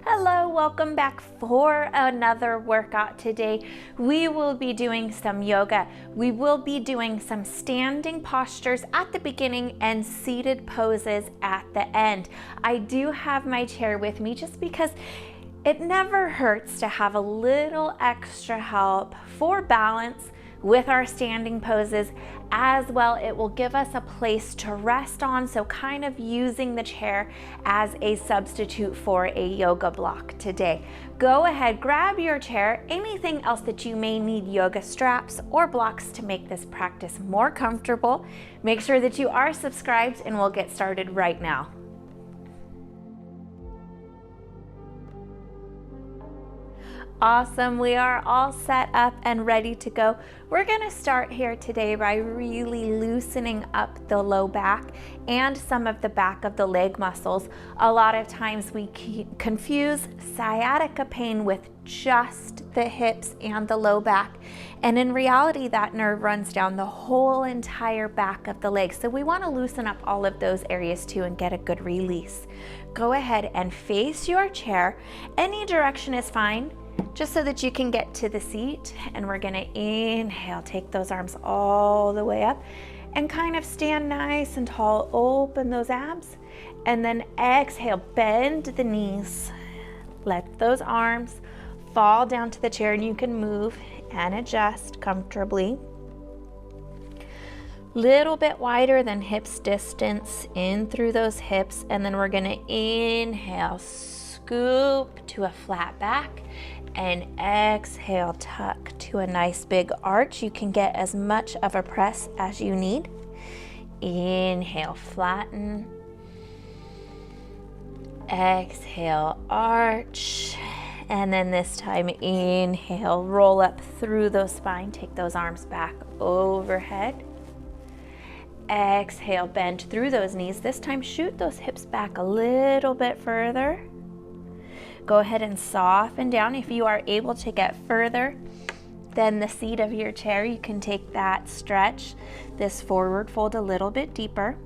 Hello, welcome back for another workout. Today we will be doing some yoga. We will be doing some standing postures at the beginning and seated poses at the end. I do have my chair with me just because it never hurts to have a little extra help for balance with our standing poses. As well, it will give us a place to rest on, so kind of using the chair as a substitute for a yoga block today. Go ahead, grab your chair, anything else that you may need, yoga straps or blocks to make this practice more comfortable. Make sure that you are subscribed and we'll get started right now. Awesome, we are all set up and ready to go. We're gonna start here today by really loosening up the low back and some of the back of the leg muscles. A lot of times we confuse sciatica pain with just the hips and the low back. And in reality, that nerve runs down the whole entire back of the leg. So we wanna loosen up all of those areas too and get a good release. Go ahead and face your chair. Any direction is fine, just so that you can get to the seat. And we're gonna inhale, take those arms all the way up and kind of stand nice and tall, open those abs, and then exhale, bend the knees. Let those arms fall down to the chair and you can move and adjust comfortably. Little bit wider than hips distance in through those hips, and then we're gonna inhale, scoop to a flat back, and exhale, tuck to a nice big arch. You can get as much of a press as you need. Inhale, flatten. Exhale, arch. And then this time, inhale, roll up through the spine. Take those arms back overhead. Exhale, bend through those knees. This time, shoot those hips back a little bit further. Go ahead and soften down. If you are able to get further than the seat of your chair, you can take that stretch, this forward fold a little bit deeper.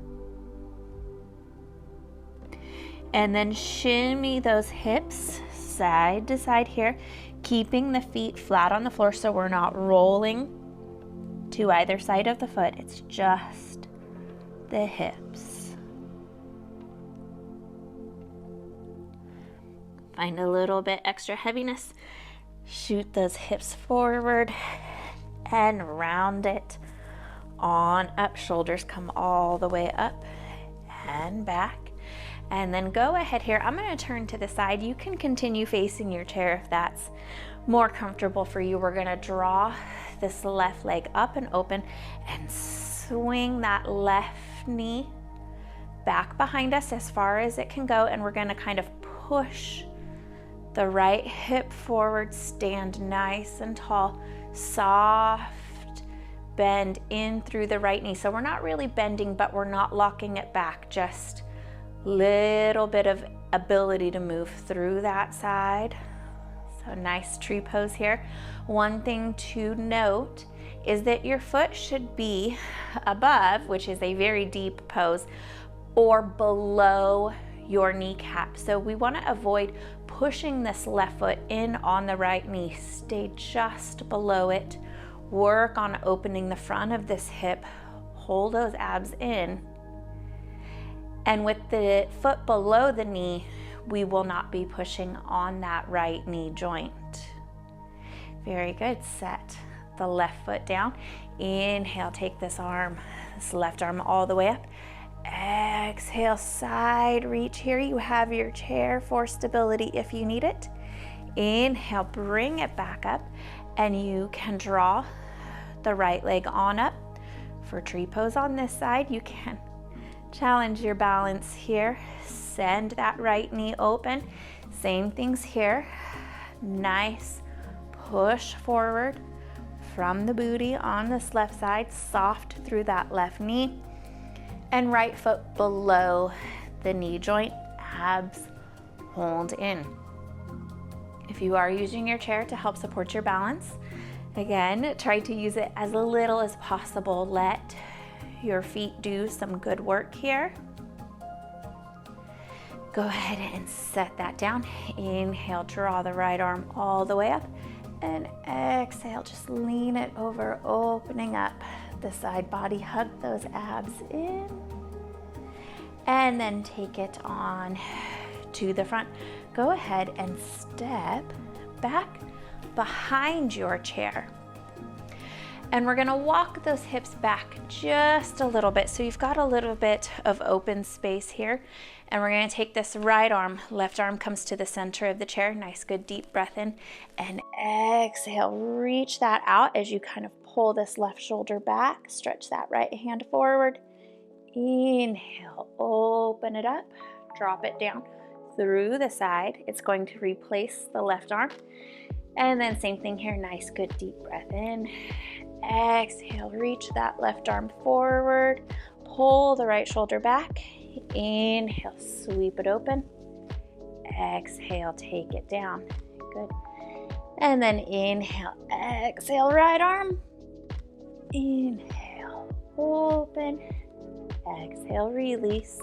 And then shimmy those hips side to side here, keeping the feet flat on the floor so we're not rolling to either side of the foot. It's just the hips. Find a little bit extra heaviness. Shoot those hips forward and round it on up. Shoulders come all the way up and back. And then go ahead here. I'm going to turn to the side. You can continue facing your chair if that's more comfortable for you. We're going to draw this left leg up and open and swing that left knee back behind us as far as it can go. And we're going to kind of push the right hip forward, stand nice and tall, soft bend in through the right knee. So we're not really bending, but we're not locking it back, just little bit of ability to move through that side. So nice tree pose here. One thing to note is that your foot should be above, which is a very deep pose, or below your kneecap. So we want to avoid pushing this left foot in on the right knee. Stay just below it. Work on opening the front of this hip. Hold those abs in. And with the foot below the knee, we will not be pushing on that right knee joint. Very good. Set the left foot down. Inhale, take this arm, this left arm all the way up. Exhale, side reach here. You have your chair for stability if you need it. Inhale, bring it back up, and you can draw the right leg on up for tree pose on this side. You can challenge your balance here. Send that right knee open. Same things here. Nice push forward from the booty on this left side, soft through that left knee. And right foot below the knee joint, abs hold in. If you are using your chair to help support your balance, again, try to use it as little as possible. Let your feet do some good work here. Go ahead and set that down. Inhale, draw the right arm all the way up. And exhale, just lean it over, opening up the side body. Hug those abs in. And then take it on to the front. Go ahead and step back behind your chair. And we're gonna walk those hips back just a little bit. So you've got a little bit of open space here. And we're gonna take this right arm, left arm comes to the center of the chair. Nice, good deep breath in. And exhale, reach that out as you kind of pull this left shoulder back. Stretch that right hand forward. Inhale, open it up, drop it down through the side. It's going to replace the left arm. And then same thing here, nice, good deep breath in. Exhale, reach that left arm forward, pull the right shoulder back. Inhale, sweep it open. Exhale, take it down. Good. And then inhale, exhale, right arm. Inhale, open. Exhale, release.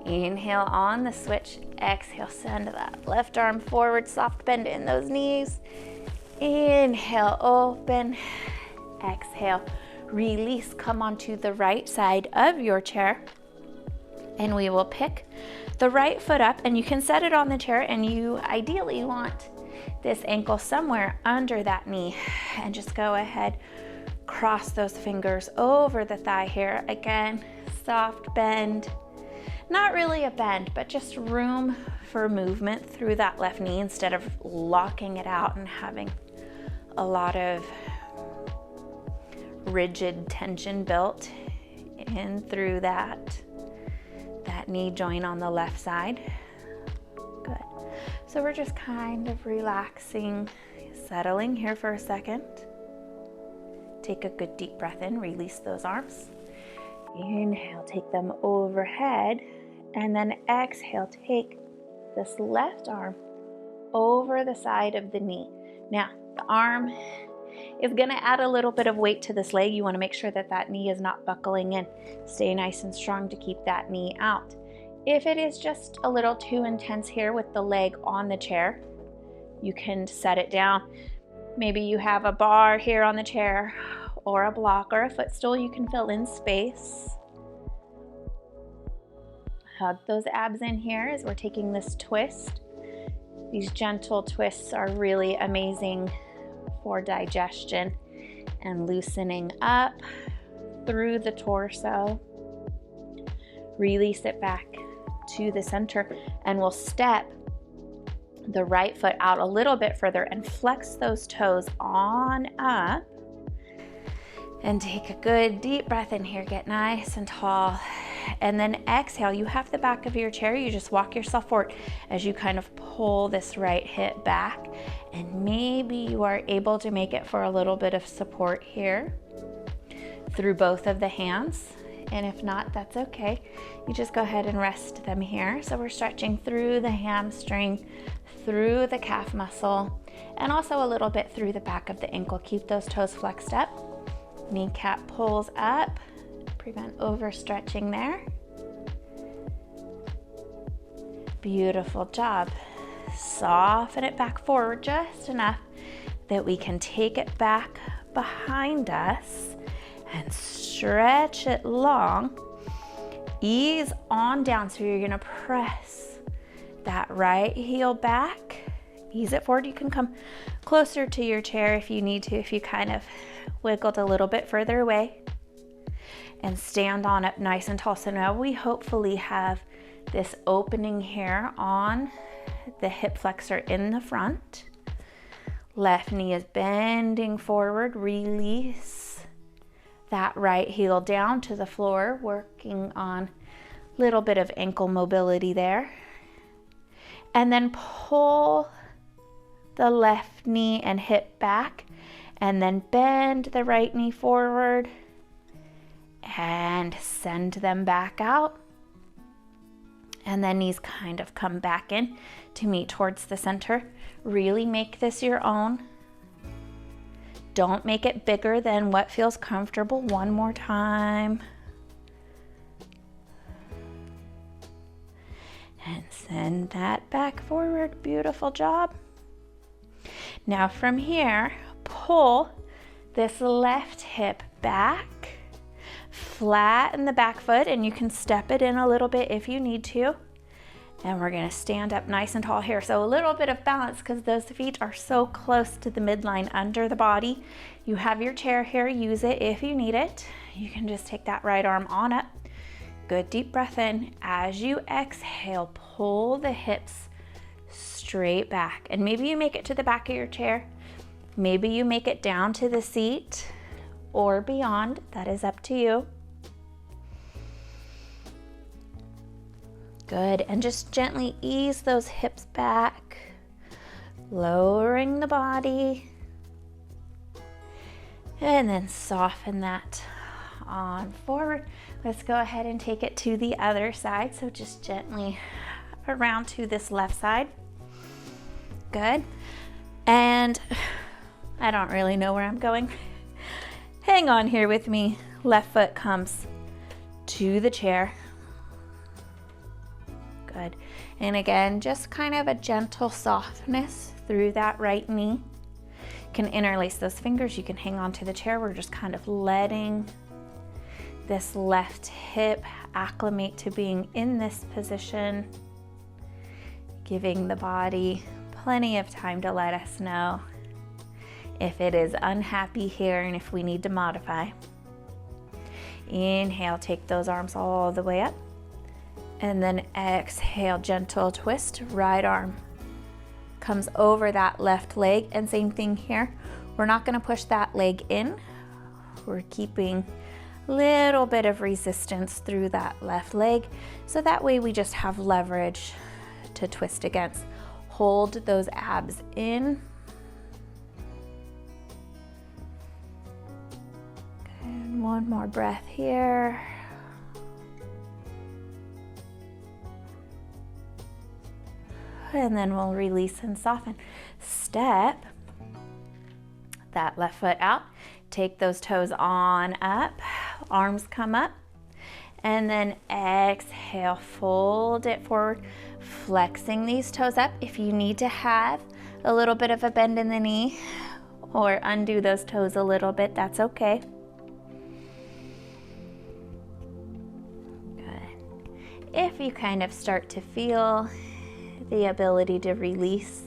Inhale on the switch. Exhale, send that left arm forward, soft bend in those knees. Inhale, open. Exhale, release. Come onto the right side of your chair. And we will pick the right foot up, and you can set it on the chair, and you ideally want this ankle somewhere under that knee. And just go ahead, cross those fingers over the thigh here. Again, soft bend. Not really a bend, but just room for movement through that left knee instead of locking it out and having a lot of rigid tension built in through that knee joint on the left side. Good. So we're just kind of relaxing, settling here for a second. Take a good deep breath in, release those arms. Inhale, take them overhead, and then exhale, take this left arm over the side of the knee. Now, the arm is gonna add a little bit of weight to this leg. You wanna make sure that that knee is not buckling in. Stay nice and strong to keep that knee out. If it is just a little too intense here with the leg on the chair, you can set it down. Maybe you have a bar here on the chair or a block or a footstool. You can fill in space. Hug those abs in here as we're taking this twist. These gentle twists are really amazing for digestion and loosening up through the torso. Release it back to the center, and we'll step the right foot out a little bit further and flex those toes on up. And take a good deep breath in here, get nice and tall. And then exhale, you have the back of your chair, you just walk yourself forward as you kind of pull this right hip back. And maybe you are able to make it for a little bit of support here through both of the hands. And if not, that's okay. You just go ahead and rest them here. So we're stretching through the hamstring, through the calf muscle, and also a little bit through the back of the ankle. Keep those toes flexed up. Kneecap pulls up. Prevent overstretching there. Beautiful job. Soften it back forward just enough that we can take it back behind us and stretch it long. Ease on down. So you're gonna press that right heel back. Ease it forward. You can come closer to your chair if you need to, if you kind of wiggled a little bit further away. And stand on up nice and tall. So now we hopefully have this opening here on the hip flexor in the front. Left knee is bending forward. Release that right heel down to the floor, working on a little bit of ankle mobility there. And then pull the left knee and hip back, and then bend the right knee forward and send them back out. And then knees kind of come back in to meet towards the center. Really make this your own. Don't make it bigger than what feels comfortable. One more time. And send that back forward. Beautiful job. Now from here, pull this left hip back, flatten the back foot, and you can step it in a little bit if you need to. And we're gonna stand up nice and tall here. So a little bit of balance because those feet are so close to the midline under the body. You have your chair here, use it if you need it. You can just take that right arm on up. Good deep breath in. As you exhale, pull the hips straight back. And maybe you make it to the back of your chair. Maybe you make it down to the seat or beyond. That is up to you. Good, and just gently ease those hips back, lowering the body, and then soften that on forward. Let's go ahead and take it to the other side. So just gently around to this left side. Good, and I don't really know where I'm going. Hang on here with me. Left foot comes to the chair. Good. And again, just kind of a gentle softness through that right knee. You can interlace those fingers. You can hang on to the chair. We're just kind of letting this left hip acclimate to being in this position, giving the body plenty of time to let us know if it is unhappy here and if we need to modify. Inhale, take those arms all the way up. And then exhale, gentle twist, right arm comes over that left leg. And same thing here. We're not gonna push that leg in. We're keeping a little bit of resistance through that left leg. So that way we just have leverage to twist against. Hold those abs in. And one more breath here. And then we'll release and soften. Step that left foot out. Take those toes on up. Arms come up. And then exhale, fold it forward, flexing these toes up. If you need to have a little bit of a bend in the knee or undo those toes a little bit, that's okay. Good. If you kind of start to feel the ability to release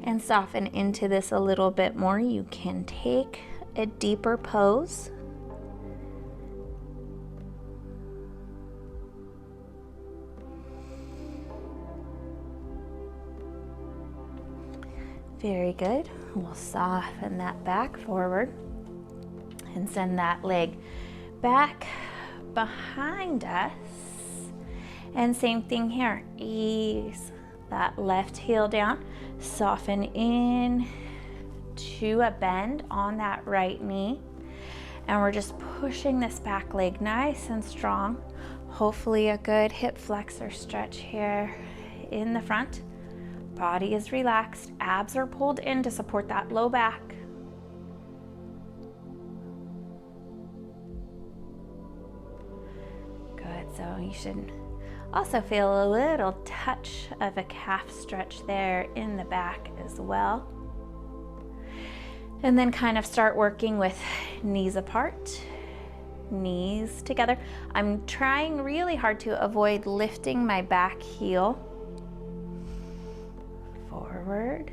and soften into this a little bit more, you can take a deeper pose. Very good. We'll soften that back forward and send that leg back behind us. And same thing here. Ease that left heel down, soften in to a bend on that right knee. And we're just pushing this back leg nice and strong. Hopefully a good hip flexor stretch here in the front. Body is relaxed, abs are pulled in to support that low back. Good, so you should also feel a little touch of a calf stretch there in the back as well. And then kind of start working with knees apart, knees together. I'm trying really hard to avoid lifting my back heel. Forward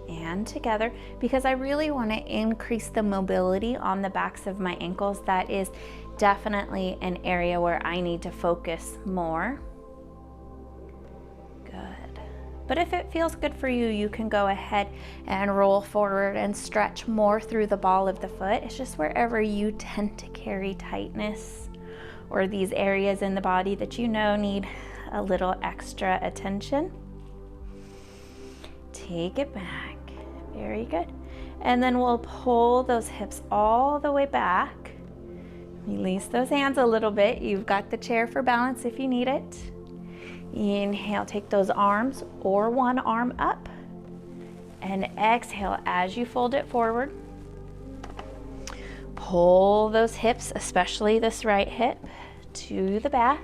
and together, because I really want to increase the mobility on the backs of my ankles. That is definitely an area where I need to focus more. Good. But if it feels good for you, you can go ahead and roll forward and stretch more through the ball of the foot. It's just wherever you tend to carry tightness or these areas in the body that you know need a little extra attention. Take it back. Very good. And then we'll pull those hips all the way back. Release those hands a little bit. You've got the chair for balance if you need it. Inhale, take those arms or one arm up. And exhale as you fold it forward. Pull those hips, especially this right hip, to the back.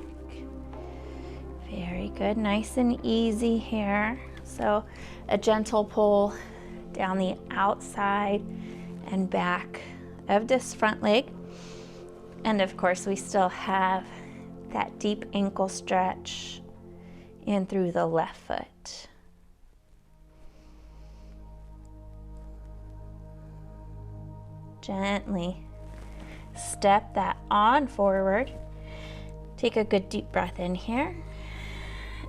Very good, nice and easy here. So a gentle pull down the outside and back of this front leg. And of course, we still have that deep ankle stretch in through the left foot. Gently step that on forward. Take a good deep breath in here.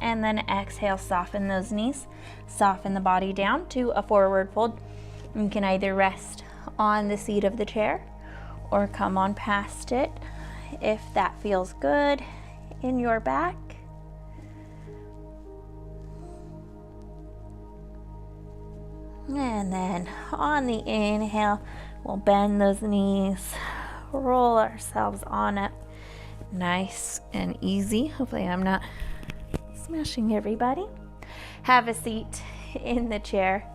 And then exhale, soften those knees. Soften the body down to a forward fold. You can either rest on the seat of the chair or come on past it if that feels good in your back. And then on the inhale, we'll bend those knees, roll ourselves on up, nice and easy. Hopefully I'm not smashing everybody. Have a seat in the chair.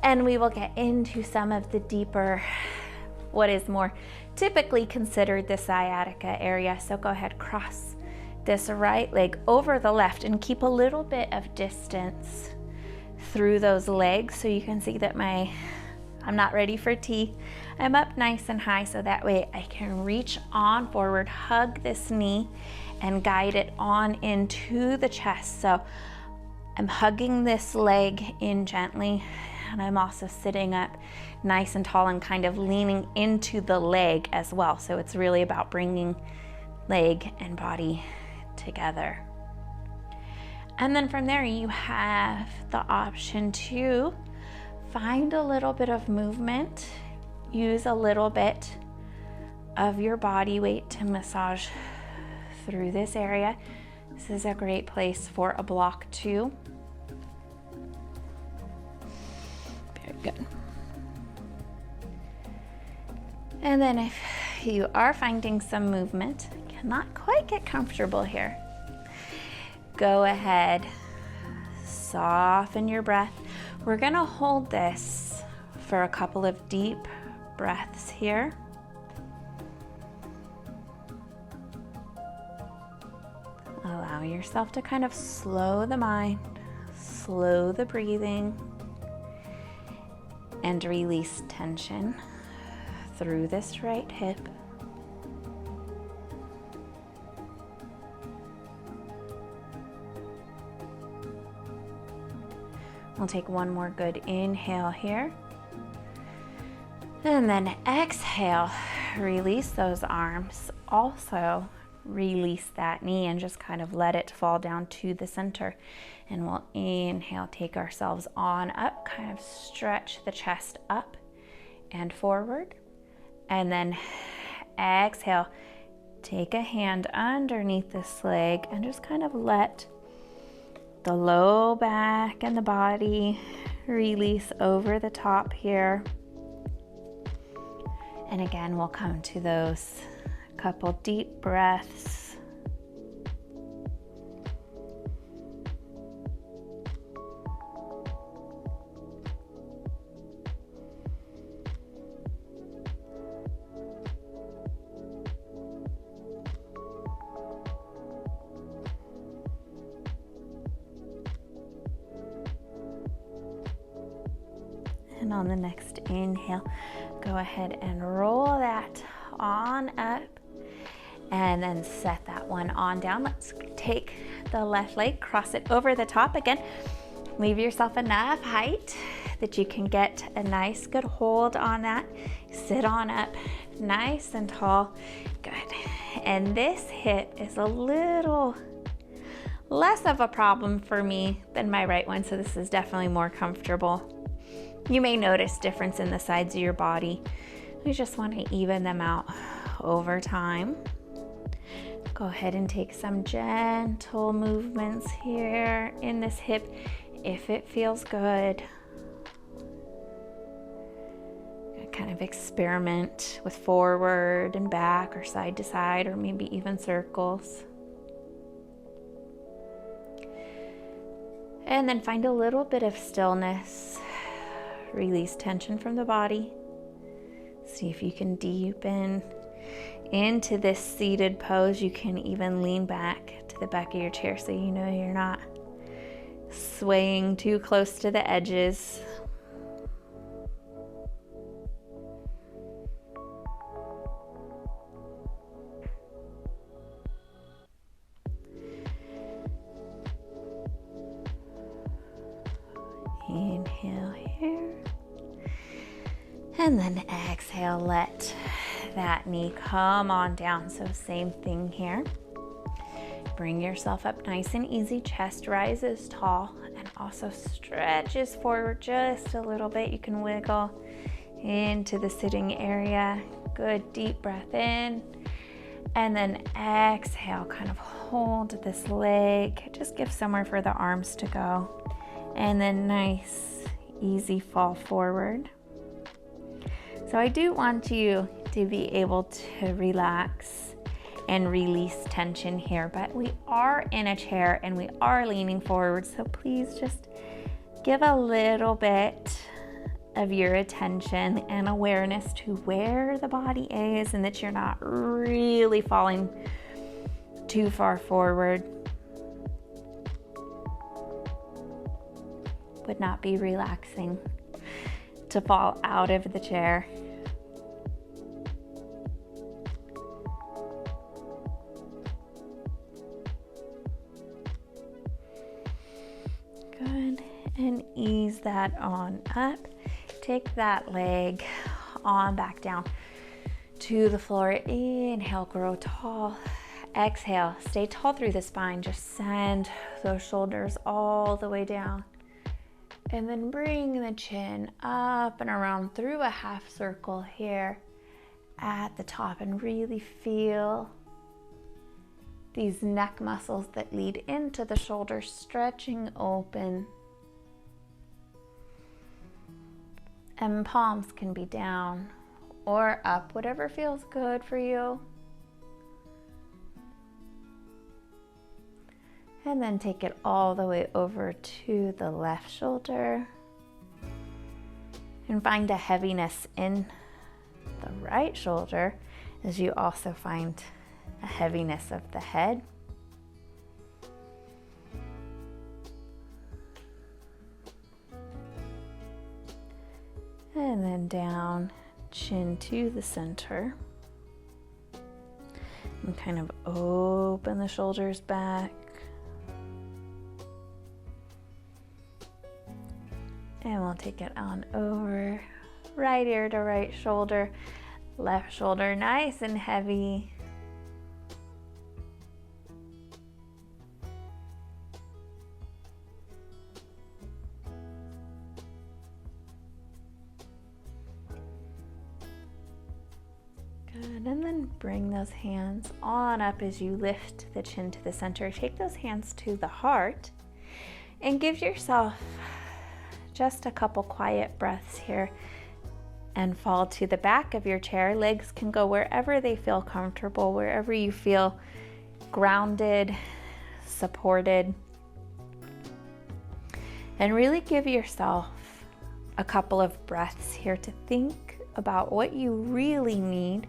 And we will get into some of the deeper, what is more typically considered the sciatica area. So go ahead, cross this right leg over the left and keep a little bit of distance through those legs so you can see that I'm not ready for tea. I'm up nice and high so that way I can reach on forward, hug this knee and guide it on into the chest. So I'm hugging this leg in gently, and I'm also sitting up nice and tall and kind of leaning into the leg as well. So it's really about bringing leg and body together. And then from there, you have the option to find a little bit of movement. Use a little bit of your body weight to massage through this area. This is a great place for a block too. Very good. And then if you are finding some movement, cannot quite get comfortable here, go ahead, soften your breath. We're gonna hold this for a couple of deep breaths here. Allow yourself to kind of slow the mind, slow the breathing, and release tension through this right hip. We'll take one more good inhale here. And then exhale, release those arms. Also release that knee and just kind of let it fall down to the center. And we'll inhale, take ourselves on up, kind of stretch the chest up and forward. And then exhale, take a hand underneath this leg and just kind of let the low back and the body release over the top here. And again, we'll come to those couple deep breaths. And on the next inhale, go ahead and roll that on up and then set that one on down. Let's take the left leg, cross it over the top again. Leave yourself enough height that you can get a nice good hold on that. Sit on up nice and tall. Good. And this hip is a little less of a problem for me than my right one, so this is definitely more comfortable. You may notice difference in the sides of your body. We just want to even them out over time. Go ahead and take some gentle movements here in this hip if it feels good. Kind of experiment with forward and back or side to side or maybe even circles. And then find a little bit of stillness. Release tension from the body. See if you can deepen into this seated pose. You can even lean back to the back of your chair so you know you're not swaying too close to the edges. Inhale here. And then exhale, let that knee come on down. So same thing here. Bring yourself up nice and easy. Chest rises tall and also stretches forward just a little bit. You can wiggle into the sitting area. Good deep breath in. And then exhale, kind of hold this leg. Just give somewhere for the arms to go. And then nice, easy fall forward. So I do want you to be able to relax and release tension here, but we are in a chair and we are leaning forward, so please just give a little bit of your attention and awareness to where the body is and that you're not really falling too far forward. Would not be relaxing to fall out of the chair. Good, and ease that on up. Take that leg on back down to the floor. Inhale, grow tall. Exhale, stay tall through the spine. Just send those shoulders all the way down. And then bring the chin up and around through a half circle here at the top, and really feel these neck muscles that lead into the shoulders stretching open. And palms can be down or up, whatever feels good for you. And then take it all the way over to the left shoulder. And find a heaviness in the right shoulder as you also find a heaviness of the head. And then down, chin to the center. And kind of open the shoulders back. And we'll take it on over, right ear to right shoulder, left shoulder nice and heavy. Good, and then bring those hands on up as you lift the chin to the center. Take those hands to the heart and give yourself just a couple quiet breaths here, and fall to the back of your chair. Legs can go wherever they feel comfortable, wherever you feel grounded, supported. And really give yourself a couple of breaths here to think about what you really need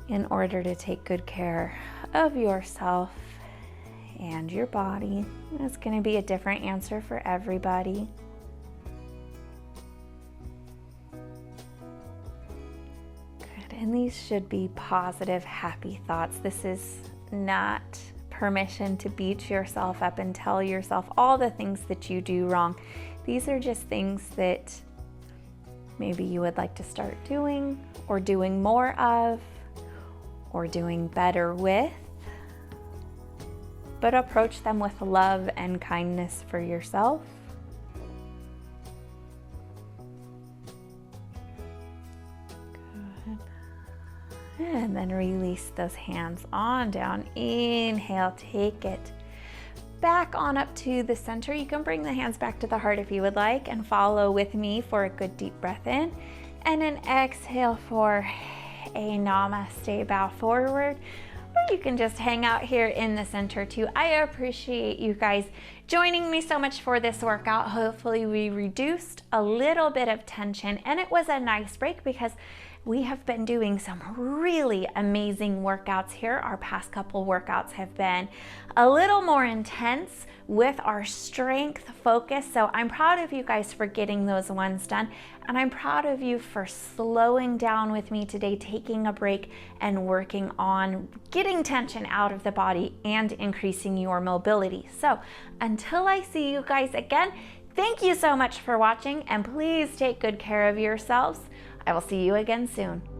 in order to take good care of yourself and your body. It's going to be a different answer for everybody. Good, and these should be positive, happy thoughts. This is not permission to beat yourself up and tell yourself all the things that you do wrong. These are just things that maybe you would like to start doing, or doing more of, or doing better with. But approach them with love and kindness for yourself. Good. And then release those hands on down. Inhale, take it back on up to the center. You can bring the hands back to the heart if you would like, and follow with me for a good deep breath in. And then exhale for a namaste, bow forward. Or you can just hang out here in the center too. I appreciate you guys joining me so much for this workout. Hopefully we reduced a little bit of tension, and it was a nice break because We have been doing some really amazing workouts here. Our past couple workouts have been a little more intense with our strength focus. So I'm proud of you guys for getting those ones done. And I'm proud of you for slowing down with me today, taking a break and working on getting tension out of the body and increasing your mobility. So until I see you guys again, thank you so much for watching, and please take good care of yourselves. I will see you again soon.